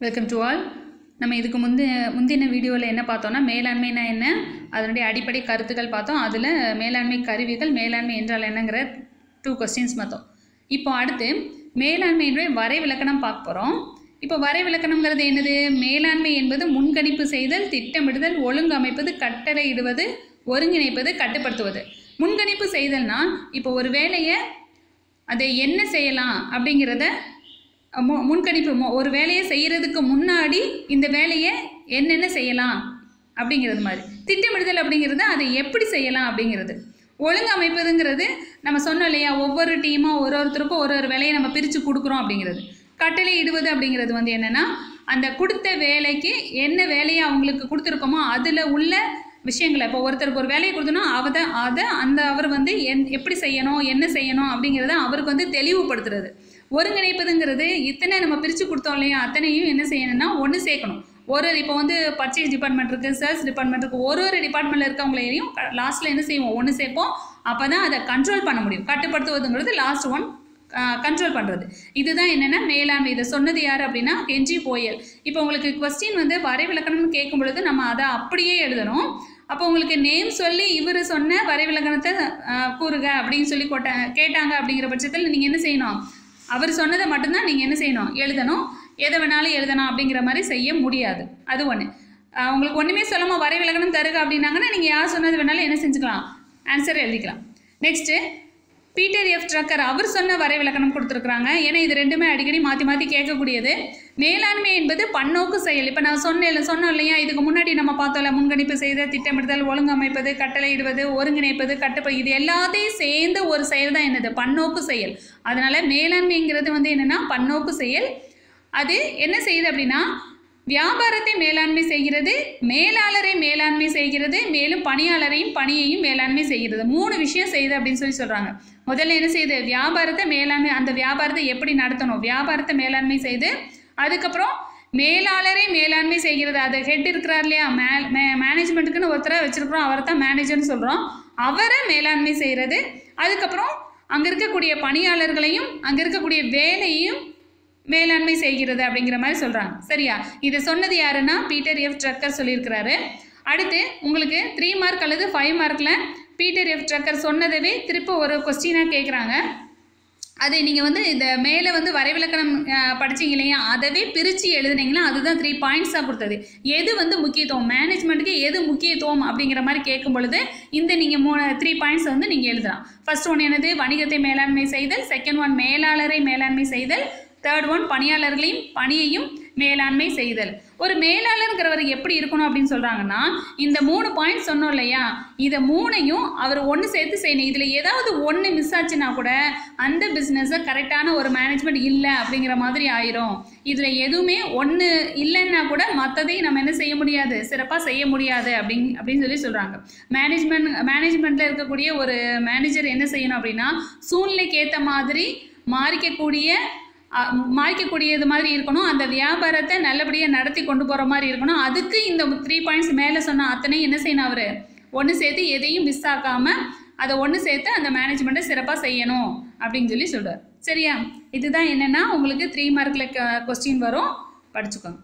Welcome to all. நம்ம இதுக்கு முந்தின வீடியோவில் என்ன பார்த்தோம்னா, மேலாண்மைனா என்ன, அதனுடைய அடிப்படை கருத்துக்கள் பார்த்தோம். அதில் மேலாண்மை கருவிகள், மேலாண்மை என்றால் என்னங்கிற 2 கொஸ்டின்ஸ் பார்த்தோம். இப்போ அடுத்து மேலாண்மையினுடைய வரைவிலக்கணம் பார்க்க போகிறோம். இப்போ வரைவிலக்கணம்ங்கிறது என்னது? மேலாண்மை என்பது முன்கணிப்பு செய்தல், திட்டமிடுதல், ஒழுங்கமைப்பது, கட்டளையிடுவது, ஒருங்கிணைப்பது, கட்டுப்படுத்துவது. முன்கணிப்பு செய்தல்னா இப்போ ஒரு வேலையை அதை என்ன செய்யலாம் அப்படிங்கிறத முன்கணிப்பு, ஒரு வேலையை செய்கிறதுக்கு முன்னாடி இந்த வேலையை என்னென்ன செய்யலாம் அப்படிங்கிறது மாதிரி. திட்டமிடுதல் அப்படிங்கிறது அதை எப்படி செய்யலாம் அப்படிங்கிறது. ஒழுங்கமைப்பதுங்கிறது நம்ம சொன்னோம் இல்லையா, ஒவ்வொரு டீமாக ஒருத்தருக்கும் ஒரு வேலையை நம்ம பிரித்து கொடுக்குறோம் அப்படிங்கிறது. கட்டளை இடுவது அப்படிங்கிறது வந்து என்னென்னா, அந்த கொடுத்த வேலைக்கு என்ன வேலையை அவங்களுக்கு கொடுத்துருக்கோமோ அதில் உள்ள விஷயங்களை, இப்போ ஒருத்தருக்கு ஒரு வேலையை கொடுத்தோன்னா அவர் வந்து எப்படி செய்யணும், என்ன செய்யணும் அப்படிங்கிறத அவருக்கு வந்து தெளிவுபடுத்துறது. ஒருங்கிணைப்பதுங்கிறது இத்தனை நம்ம பிரித்து கொடுத்தோம் இல்லையா, அத்தனையும் என்ன செய்யணும்னா ஒன்று சேர்க்கணும். இப்போ வந்து பர்ச்சேஸ் டிபார்ட்மெண்ட் இருக்குது, சேல்ஸ் டிபார்ட்மெண்ட் இருக்குது, ஒரு டிபார்ட்மெண்ட்டில் இருக்கவங்களையும் லாஸ்ட்டில் என்ன செய்வோம், ஒன்று சேர்ப்போம். அப்போ தான் அதை கண்ட்ரோல் பண்ண முடியும். கட்டுப்படுத்துவதுங்கிறது லாஸ்ட் ஒன், கண்ட்ரோல் பண்ணுறது. இதுதான் என்னென்னா மேலாண்மை. இதை சொன்னது யார் அப்படின்னா கெஞ்சி கோயல். இப்போ உங்களுக்கு கொஸ்டின் வந்து வரைவிலக்கணம்னு கேட்கும் பொழுது நம்ம அதை அப்படியே எழுதணும். அப்போ உங்களுக்கு நேம் சொல்லி இவர் சொன்ன வரைவிலக்கணத்தை கூறுக அப்படின்னு சொல்லி கேட்டாங்க. அப்படிங்கிற பட்சத்தில் நீங்கள் என்ன செய்யணும், அவர் சொன்னதை மட்டும்தான் நீங்கள் என்ன செய்யணும், எழுதணும். எதை வேணாலும் எழுதணும் அப்படிங்கிற மாதிரி செய்ய முடியாது. அது ஒன்று. உங்களுக்கு ஒன்றுமே சொல்லாமல் வரைவிலக்கணம் தருக அப்படின்னாங்கன்னா நீங்கள் யார் சொன்னது வேணாலும் என்ன செஞ்சுக்கலாம், ஆன்சர் எழுதிக்கலாம். நெக்ஸ்ட்டு பீட்டர் எஃப் ட்ரக்கர் அவர் சொன்ன வரைவிலக்கணம் கொடுத்துருக்குறாங்க. ஏன்னா இது ரெண்டுமே அடிக்கடி மாற்றி மாற்றி கேட்கக்கூடியது. மேலாண்மை என்பது பன்னோக்கு செயல். இப்போ நான் சொன்னோம் இல்லையா, இதுக்கு முன்னாடி நம்ம பார்த்தோம்ல, முன்கணிப்பு செய்த, திட்டமிடுதல், ஒழுங்கமைப்பது, கட்டளையிடுவது, ஒருங்கிணைப்பது, இது எல்லாத்தையும் சேர்ந்த ஒரு செயல் தான் என்னது, பன்னோக்கு செயல். அதனால் மேலாண்மைங்கிறது வந்து என்னென்னா பன்னோக்கு செயல். அது என்ன செய்யுது அப்படின்னா, வியாபாரத்தை மேலாண்மை செய்கிறது, மேலாளரை மேலாண்மை செய்கிறது, மேலும் பணியையும் மேலாண்மை செய்கிறது. 3 விஷயம் செய்யுது அப்படின்னு சொல்கிறாங்க. முதல்ல என்ன செய்யுது, வியாபாரத்தை மேலாண்மை, அந்த வியாபாரத்தை எப்படி நடத்தணும், வியாபாரத்தை மேலாண்மை செய்து, அதுக்கப்புறம் மேலாளரை மேலாண்மை செய்கிறது. அது ஹெட் இருக்கிறார் இல்லையா, மேனேஜ்மெண்ட்டுக்குன்னு ஒருத்தரை வச்சுருக்கிறோம், அவரை தான் மேனேஜர்னு சொல்கிறோம், அவரை மேலாண்மை செய்கிறது. அதுக்கப்புறம் அங்கே இருக்கக்கூடிய பணியாளர்களையும் அங்கே இருக்கக்கூடிய வேலையையும் மேலாண்மை செய்கிறது அப்படிங்கிற மாதிரி சொல்கிறாங்க. சரியா? இதை சொன்னது யாருன்னா பீட்டர் எஃப் ட்ரக்கர் சொல்லியிருக்கிறாரு. அடுத்து உங்களுக்கு 3 மார்க் அல்லது 5 மார்க்கில் பீட்டர் எஃப் ட்ரக்கர் சொன்னதவே திருப்ப ஒரு கொஸ்டினாக கேட்குறாங்க. அதை நீங்கள் வந்து இந்த மேலே வந்து வரைவிலக்கணம் படிச்சிங்க இல்லையா, அதவே பிரித்து எழுதுனீங்கன்னா அதுதான் 3 பாயிண்ட்ஸாக கொடுத்தது. எது வந்து முக்கியத்துவம், மேனேஜ்மெண்ட்டுக்கு எது முக்கியத்துவம் அப்படிங்கிற மாதிரி கேட்கும் பொழுது இந்த நீங்கள் 3 பாயிண்ட்ஸ் வந்து நீங்கள் எழுதலாம். ஃபர்ஸ்ட் ஒன் என்னது, வணிகத்தை மேலாண்மை செய்தல். செகண்ட் ஒன் மேலாளரை மேலாண்மை செய்தல். தேர்ட் ஒன் பணியையும் மேலாண்மை செய்தல். ஒரு மேலாளருங்கிறவர் எப்படி இருக்கணும் அப்படின்னு சொல்கிறாங்கன்னா, இந்த 3 பாயிண்ட் சொன்னோம் இல்லையா, இதை 3ஐயும் அவர் ஒன்று சேர்த்து செய்யணும். இதில் ஏதாவது ஒன்று மிஸ் ஆச்சுன்னா கூட அந்த பிஸ்னஸை கரெக்டான ஒரு மேனேஜ்மெண்ட் இல்லை அப்படிங்கிற மாதிரி ஆயிரும். இதில் எதுவுமே ஒன்று இல்லைன்னா கூட மற்றதையும் நம்ம என்ன செய்ய முடியாது, சிறப்பாக செய்ய முடியாது அப்படின்னு சொல்லி சொல்கிறாங்க. மேனேஜ்மெண்ட்டில் இருக்கக்கூடிய ஒரு மேனேஜர் என்ன செய்யணும் அப்படின்னா, சூழ்நிலைக்கு ஏற்ற மாதிரி மாறிக்கக்கூடியது மாதிரி இருக்கணும். அந்த வியாபாரத்தை நல்லபடியாக நடத்தி கொண்டு போகிற மாதிரி இருக்கணும். அதுக்கு இந்த 3 பாயிண்ட்ஸ் மேலே சொன்ன அத்தனையும் என்ன செய்யணும், அவர் ஒன்று சேர்த்து எதையும் மிஸ் ஆக்காமல் அதை ஒன்று சேர்த்து அந்த மேனேஜ்மெண்ட்டை சிறப்பாக செய்யணும் அப்படின்னு சொல்லி சொல்கிறார். சரியா? இதுதான் என்னென்னா உங்களுக்கு 3 மார்க்கில் கொஸ்டின் வரும், படிச்சுக்கோங்க.